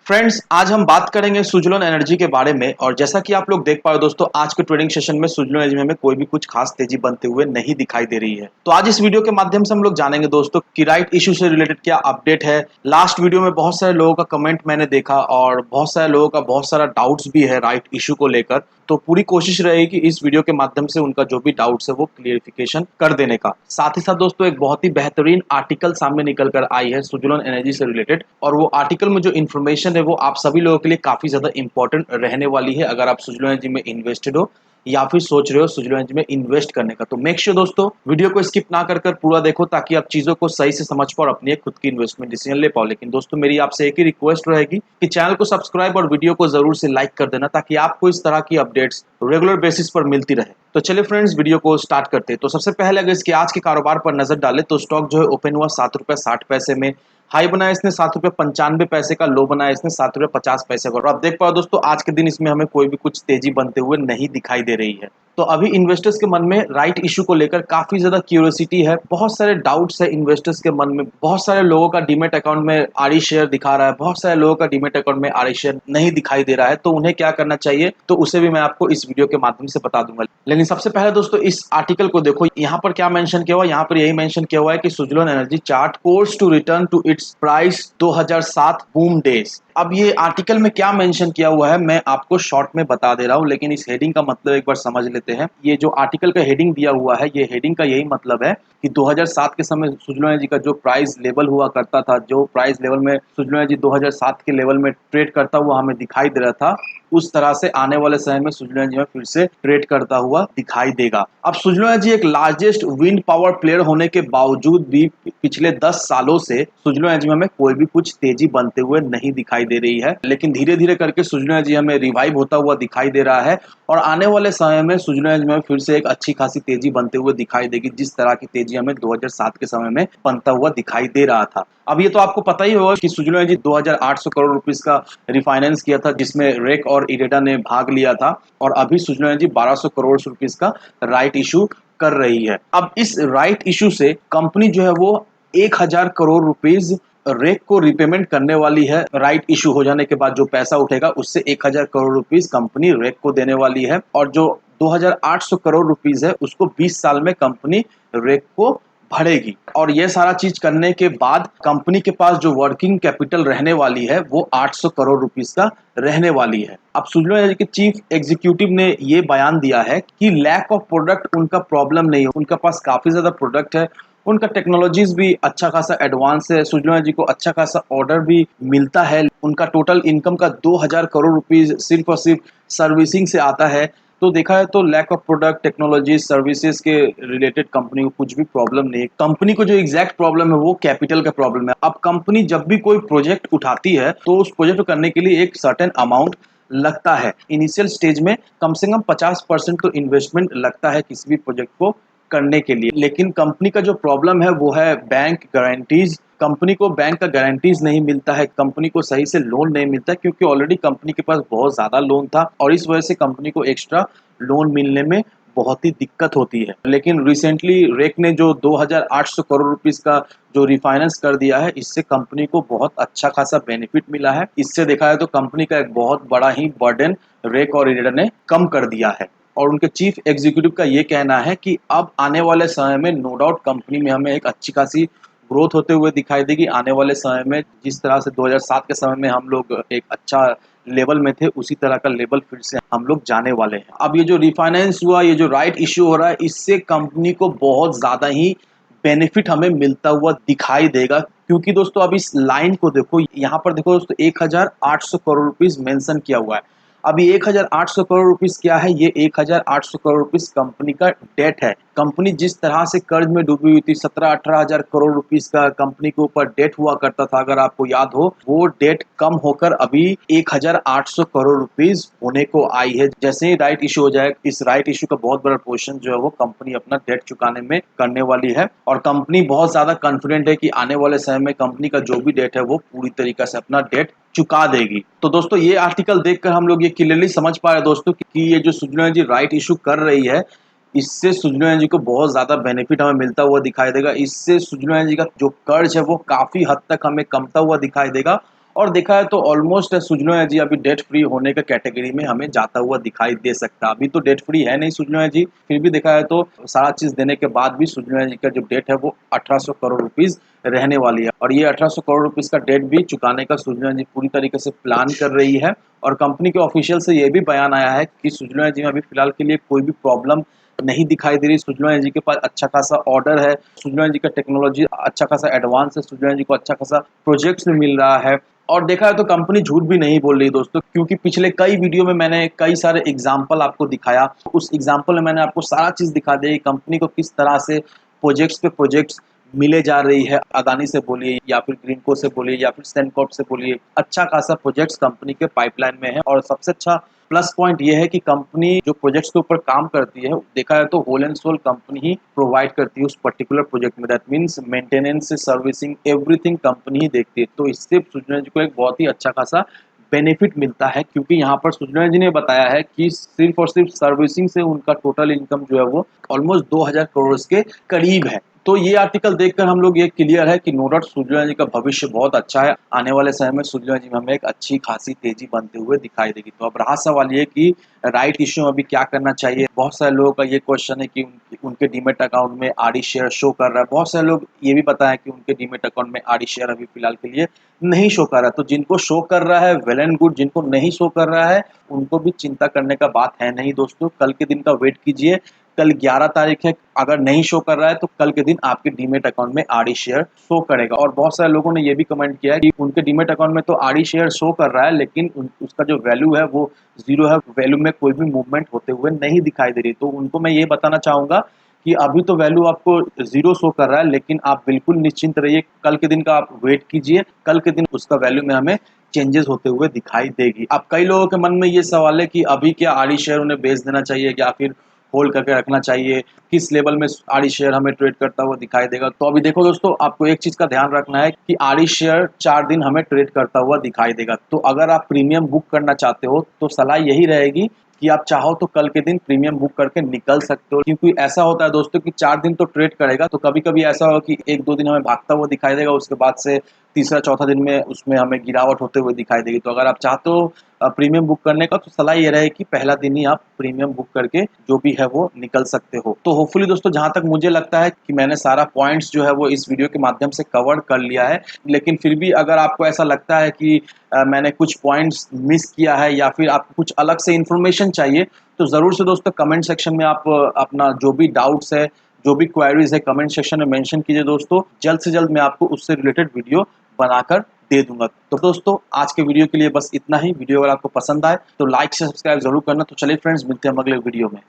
Friends, आज हम बात करेंगे सुज़लोन एनर्जी के बारे में। और जैसा कि आप लोग देख पा रहे हो दोस्तों, आज के ट्रेडिंग सेशन में सुज़लोन एनर्जी में हमें कोई भी कुछ खास तेजी बनते हुए नहीं दिखाई दे रही है। तो आज इस वीडियो के माध्यम से हम लोग जानेंगे दोस्तों कि राइट इशू से रिलेटेड क्या अपडेट है। लास्ट वीडियो में बहुत सारे लोगों का कमेंट मैंने देखा और बहुत सारे लोगों का बहुत सारा डाउट्स भी है राइट इशू को लेकर। तो पूरी कोशिश रहेगी कि इस वीडियो के माध्यम से उनका जो भी डाउट्स है वो क्लियरिफिकेशन कर देने का। साथ ही साथ दोस्तों एक बहुत ही बेहतरीन आर्टिकल सामने निकल कर आई है सुज़लोन एनर्जी से रिलेटेड, और वो आर्टिकल में जो इन्फॉर्मेशन है वो आप सभी लोगों के लिए काफी ज्यादा इंपॉर्टेंट रहने वाली है अगर आप सुज़लोन एनर्जी में इन्वेस्टेड हो या फिर सोच रहे हो सुज़लोन एनर्जी में इन्वेस्ट करने का। तो मेक श्योर दोस्तों वीडियो को स्किप ना कर पूरा देखो ताकि आप चीजों को सही से समझ पाओ और अपनी एक खुद की इन्वेस्टमेंट डिसीजन ले पाओ। लेकिन दोस्तों मेरी आपसे एक ही रिक्वेस्ट रहेगी कि चैनल को सब्सक्राइब और वीडियो को जरूर से लाइक कर देना ताकि आपको इस तरह की अपडेट्स रेगुलर बेसिस पर मिलती रहे। तो चलिए फ्रेंड्स वीडियो को स्टार्ट करते हैं। तो सबसे पहले अगर इसके आज के कारोबार पर नजर डालें तो स्टॉक जो है ओपन हुआ ₹7.60 में, हाई बनाया इसने ₹7.95 का, लो बनाया इसने ₹7.50 का। और आप देख पाओ दोस्तों आज के दिन इसमें हमें कोई भी कुछ तेजी बनते हुए नहीं दिखाई दे रही है। तो अभी इन्वेस्टर्स के मन में राइट इशू को लेकर काफी ज्यादा क्यूरियोसिटी है, बहुत सारे डाउट्स है इन्वेस्टर्स के मन में। बहुत सारे लोगों का डीमेट अकाउंट में आरई शेयर दिखा रहा है, बहुत सारे लोगों का डीमेट अकाउंट में आरई शेयर नहीं दिखाई दे रहा है। तो उन्हें क्या करना चाहिए तो उसे भी मैं आपको इस वीडियो के माध्यम से बता दूंगा। लेकिन सबसे पहले दोस्तों इस आर्टिकल को देखो, यहाँ पर क्या मेंशन किया हुआ है। यहाँ पर यही मेंशन किया हुआ है कि Suzlon energy chart course to return to its price 2007 boom days. अब ये आर्टिकल में क्या मेंशन किया हुआ है मैं आपको शॉर्ट में बता दे रहा हूँ, लेकिन इस हेडिंग का मतलब एक बार समझ लेते हैं। ये जो आर्टिकल का हेडिंग दिया हुआ है, ये हेडिंग का यही मतलब है कि 2007 के समय सुज़लोन एनर्जी का जो प्राइस लेवल हुआ करता था, जो प्राइस लेवल में सुज़लोन एनर्जी 2007 के लेवल में ट्रेड करता हुआ हमें दिखाई दे रहा था, उस तरह से आने वाले समय में सुज़लोन एनर्जी में फिर से ट्रेड करता हुआ दिखाई देगा। अब सुज़लोन एनर्जी एक लार्जेस्ट विंड पावर प्लेयर होने के बावजूद भी पिछले 10 सालों से सुज़लोन एनर्जी में हमें कोई भी कुछ तेजी बनते हुए नहीं दिखाई दे रही है। लेकिन धीरे धीरे करके सुज़लोन एनर्जी हमें रिवाइव होता हुआ दिखाई दे रहा है और आने वाले समय में सुज़लोन एनर्जी में फिर से एक अच्छी खासी तेजी बनते हुए दिखाई देगी, जिस तरह की तेजी हमें 2007 के समय में बनता हुआ दिखाई दे रहा था। अब ये तो आपको पता ही होगा कि सुज़लोन एनर्जी 2800 करोड़ रुपीस का रिफाइनेंस किया था, जिसमें रेक और इरेडा ने भाग लिया था, और अभी सुज़लोन एनर्जी 1200 करोड़ रुपीस का राइट इशू कर रही है। अब इस राइट इशू से कंपनी जो है वो 1000 करोड़ रुपीस रेक को रिपेमेंट करने वाली है। राइट इशू हो जाने के बाद जो पैसा उठेगा उससे 1000 करोड़ रुपीस कंपनी रेक को देने वाली है, और जो 2800 करोड़ रुपीस है उसको 20 साल में कंपनी रेक को भरेगी। और ये सारा चीज करने के बाद कंपनी के पास जो वर्किंग कैपिटल रहने वाली है वो 800 करोड़ रुपीस का रहने वाली है। अब सुज़लोन एनर्जी के चीफ एग्जीक्यूटिव ने ये बयान दिया है कि लैक ऑफ प्रोडक्ट उनका प्रॉब्लम नहीं है, उनका पास काफी ज्यादा प्रोडक्ट है, उनका टेक्नोलॉजीज भी अच्छा खासा एडवांस है, सुज़लोन एनर्जी को अच्छा खासा ऑर्डर भी मिलता है, उनका टोटल इनकम का 2000 करोड़ रुपीस सिर्फ और सिर्फ सर्विसिंग से आता है। तो देखा है तो lack of product, technology, services के रिलेटेड कंपनी को कुछ भी प्रॉब्लम नहीं है। कंपनी को जो एग्जैक्ट प्रॉब्लम है वो कैपिटल का प्रॉब्लम है। अब कंपनी जब भी कोई प्रोजेक्ट उठाती है तो उस प्रोजेक्ट को करने के लिए एक सर्टेन अमाउंट लगता है। इनिशियल स्टेज में कम से कम 50% तो इन्वेस्टमेंट लगता है किसी भी प्रोजेक्ट को करने के लिए। लेकिन कंपनी का जो प्रॉब्लम है वो है बैंक गारंटीज। कंपनी को बैंक का गारंटीज नहीं मिलता है, कंपनी को सही से लोन नहीं मिलता है, क्योंकि ऑलरेडी कंपनी के पास बहुत ज्यादा लोन था और इस वजह से कंपनी को एक्स्ट्रा लोन मिलने में बहुत ही दिक्कत होती है। लेकिन रिसेंटली रेक ने जो 2800 करोड़ रुपीस का जो रिफाइनेंस कर दिया है, इससे कंपनी को बहुत अच्छा खासा बेनिफिट मिला है। इससे देखा है तो कंपनी का एक बहुत बड़ा ही बर्डन रेक और इरेडा ने कम कर दिया है। और उनके चीफ एग्जीक्यूटिव का ये कहना है कि अब आने वाले समय में नो डाउट कंपनी में हमें एक अच्छी खासी ग्रोथ होते हुए दिखाई देगी। आने वाले समय में जिस तरह से 2007 के समय में हम लोग एक अच्छा लेवल में थे, उसी तरह का लेवल फिर से हम लोग जाने वाले हैं। अब ये जो रिफाइनेंस हुआ, ये जो राइट इश्यू हो रहा है, इससे कंपनी को बहुत ज्यादा ही बेनिफिट हमें मिलता हुआ दिखाई देगा। क्योंकि दोस्तों अब इस लाइन को देखो, यहाँ पर देखो दोस्तों 1800 करोड़ रुपीस मेंशन किया हुआ है। अभी 1800 करोड़ रुपीस क्या है, ये 1800 करोड़ रुपीस कंपनी का डेट है। कंपनी जिस तरह से कर्ज में डूबी हुई थी, 17-18 हजार करोड़ रुपीस का कंपनी के ऊपर डेट हुआ करता था, अगर आपको याद हो, वो डेट कम होकर अभी 1800 करोड़ रुपीस होने को आई है। जैसे ही राइट इशू हो जाए, इस राइट इशू का बहुत बड़ा पोर्शन जो है वो कंपनी अपना डेट चुकाने में करने वाली है, और कंपनी बहुत ज्यादा कॉन्फिडेंट है कि आने वाले समय में कंपनी का जो भी डेट है वो पूरी तरीके से अपना डेट चुका देगी। तो दोस्तों ये आर्टिकल देखकर हम लोग ये क्लियरली समझ पा रहे हैं दोस्तों कि ये जो सुज़लोन एनर्जी राइट इशू कर रही है, इससे सुज़लोन एनर्जी को बहुत ज्यादा बेनिफिट हमें मिलता हुआ दिखाई देगा। इससे सुज़लोन एनर्जी का जो कर्ज है वो काफी हद तक हमें कमता हुआ दिखाई देगा, और देखा है तो ऑलमोस्ट सुजलो एनर्जी अभी डेट फ्री होने का कैटेगरी में हमें जाता हुआ दिखाई दे सकता है। अभी तो डेट फ्री है नहीं सुजलो एनर्जी, फिर भी देखा है तो सारा चीज देने के बाद भी सुजलो एनर्जी का जो डेट है वो 1800 करोड़ रुपीज रहने वाली है, और ये 1800 करोड़ रुपीस का डेट भी चुकाने का सुजलो एनर्जी पूरी तरीके से प्लान कर रही है। और कंपनी के ऑफिशियल से ये भी बयान आया है कि सुजलो एनर्जी में अभी फिलहाल के लिए कोई भी प्रॉब्लम नहीं दिखाई दे रही। सुजलो एनर्जी के पास अच्छा खासा ऑर्डर है, सुजलो एनर्जी का टेक्नोलॉजी अच्छा खासा एडवांस है, सुजलो एनर्जी को अच्छा खासा प्रोजेक्ट्स भी मिल रहा है। और देखा है तो कंपनी झूठ भी नहीं बोल रही दोस्तों, क्योंकि पिछले कई वीडियो में मैंने कई सारे एग्जाम्पल आपको दिखाया। उस एग्जाम्पल में मैंने आपको सारा चीज दिखा दी कंपनी को किस तरह से प्रोजेक्ट्स पे प्रोजेक्ट्स मिले जा रही है। अदानी से बोलिए या फिर ग्रीनको से बोलिए या फिर सेनकॉर्प से बोलिए, अच्छा खासा प्रोजेक्ट्स कंपनी के पाइपलाइन में है। और सबसे अच्छा प्लस पॉइंट ये है कि कंपनी जो प्रोजेक्ट्स के ऊपर काम करती है, देखा है तो होल एंड सोल कंपनी ही प्रोवाइड करती है उस पर्टिकुलर प्रोजेक्ट में। दैट मीन्स मेंटेनेंस से सर्विसिंग एवरीथिंग कंपनी ही देखती है। तो इससे सुजलो एनर्जी को एक बहुत ही अच्छा खासा बेनिफिट मिलता है, क्योंकि यहाँ पर सुजलो एनर्जी ने बताया है कि सिर्फ और सिर्फ सर्विसिंग से उनका टोटल इनकम जो है वो ऑलमोस्ट 2000 करोड़ के करीब है। तो ये आर्टिकल देखकर हम लोग ये क्लियर है कि नो डाउट सुजलो एनर्जी का भविष्य बहुत अच्छा है। आने वाले समय में सुजलो एनर्जी में हमें एक अच्छी खासी तेजी बनते हुए दिखाई देगी। तो अब रहा सवाल ये कि राइट इश्यू में अभी क्या करना चाहिए। बहुत सारे लोगों का ये क्वेश्चन है कि उनके डीमेट अकाउंट में आरडी शेयर शो कर रहा है। बहुत सारे लोग ये भी पता है कि उनके डीमेट अकाउंट में आरडी शेयर अभी फिलहाल के लिए नहीं शो कर रहा है। तो जिनको शो कर रहा है वेल एंड गुड, जिनको नहीं शो कर रहा है उनको भी चिंता करने का बात है नहीं दोस्तों। कल के दिन का वेट कीजिए, कल 11 तारीख है। अगर नहीं शो कर रहा है तो कल के दिन आपके डीमेट अकाउंट में आरडी शेयर शो करेगा। और बहुत सारे लोगों ने ये भी कमेंट किया है कि उनके डीमेट अकाउंट में तो आरडी शेयर शो कर रहा है, लेकिन उसका जो वैल्यू है वो जीरो है, वैल्यू में कोई भी मूवमेंट होते हुए नहीं दिखाई दे रही। तो उनको मैं ये बताना चाहूंगा कि अभी तो वैल्यू आपको जीरो शो कर रहा है, लेकिन आप बिल्कुल निश्चिंत रहिए। कल के दिन का आप वेट कीजिए, कल के दिन उसका वैल्यू में हमें चेंजेस होते हुए दिखाई देगी। अब कई लोगों के मन में ये सवाल है कि अभी क्या आरडी शेयर उन्हें बेच देना चाहिए या फिर होल्ड करके रखना चाहिए, किस लेवल में आरडी शेयर हमें ट्रेड करता हुआ दिखाई देगा। तो अभी देखो दोस्तों, आपको एक चीज का ध्यान रखना है कि आरडी शेयर 4 दिन हमें ट्रेड करता हुआ दिखाई देगा। तो अगर आप प्रीमियम बुक करना चाहते हो तो सलाह यही रहेगी कि आप चाहो तो कल के दिन प्रीमियम बुक करके निकल सकते हो। क्योंकि ऐसा होता है दोस्तों कि 4 दिन तो ट्रेड करेगा, तो कभी कभी ऐसा होगा कि 1-2 दिन हमें भागता हुआ दिखाई देगा, उसके बाद से तीसरा चौथा दिन में उसमें हमें गिरावट होते हुए दिखाई देगी। तो अगर आप चाहते हो प्रीमियम बुक करने का, तो सलाह ये रहे कि पहला दिन ही आप प्रीमियम बुक करके जो भी है वो निकल सकते हो। तो होपफुली दोस्तों, जहां तक मुझे लगता है कि मैंने सारा पॉइंट्स जो है वो इस वीडियो के माध्यम से कवर कर लिया है। लेकिन फिर भी अगर आपको ऐसा लगता है कि मैंने कुछ पॉइंट्स मिस किया है या फिर आपको कुछ अलग से इन्फॉर्मेशन चाहिए, तो ज़रूर से दोस्तों कमेंट सेक्शन में आप अपना जो भी डाउट्स है, जो भी क्वेरीज है, कमेंट सेक्शन में मेंशन कीजिए दोस्तों। जल्द से जल्द मैं आपको उससे रिलेटेड वीडियो बनाकर दे दूंगा। तो दोस्तों, आज के वीडियो के लिए बस इतना ही। वीडियो अगर आपको पसंद आए तो लाइक से सब्सक्राइब जरूर करना। तो चलिए फ्रेंड्स, मिलते हैं हम अगले वीडियो में।